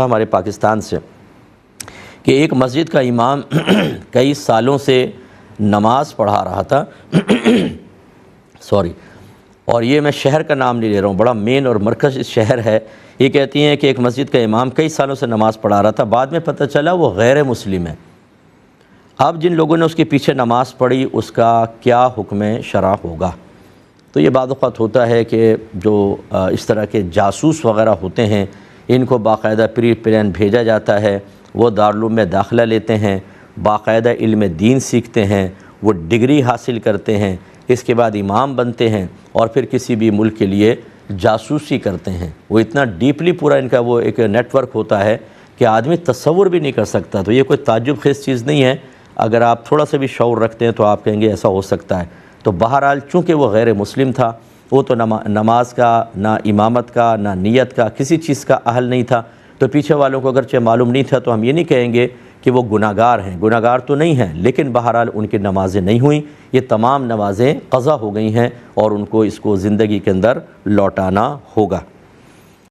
ہمارے پاکستان سے کہ ایک مسجد کا امام کئی سالوں سے نماز پڑھا رہا تھا اور یہ میں شہر کا نام نہیں لے رہا ہوں، بڑا مین اور مرکز شہر ہے۔ یہ کہتی ہیں کہ ایک مسجد کا امام کئی سالوں سے نماز پڑھا رہا تھا، بعد میں پتہ چلا وہ غیر مسلم ہے۔ اب جن لوگوں نے اس کے پیچھے نماز پڑھی اس کا کیا حکم شرع ہوگا؟ تو یہ بعض اوقات ہوتا ہے کہ جو اس طرح کے جاسوس وغیرہ ہوتے ہیں ان کو باقاعدہ پری پلان بھیجا جاتا ہے، وہ دارالعلوم میں داخلہ لیتے ہیں، باقاعدہ علم دین سیکھتے ہیں، وہ ڈگری حاصل کرتے ہیں، اس کے بعد امام بنتے ہیں اور پھر کسی بھی ملک کے لیے جاسوسی کرتے ہیں۔ وہ اتنا ڈیپلی پورا ان کا وہ ایک نیٹ ورک ہوتا ہے کہ آدمی تصور بھی نہیں کر سکتا۔ تو یہ کوئی تعجب خیز چیز نہیں ہے، اگر آپ تھوڑا سا بھی شعور رکھتے ہیں تو آپ کہیں گے ایسا ہو سکتا ہے۔ تو بہرحال چونکہ وہ غیر مسلم تھا، وہ تو نماز کا نہ امامت کا نہ نیت کا کسی چیز کا اہل نہیں تھا، تو پیچھے والوں کو اگرچہ معلوم نہیں تھا تو ہم یہ نہیں کہیں گے کہ وہ گناہ گار ہیں، گناہ گار تو نہیں ہیں، لیکن بہرحال ان کی نمازیں نہیں ہوئیں، یہ تمام نمازیں قضا ہو گئی ہیں اور ان کو اس کو زندگی کے اندر لوٹانا ہوگا۔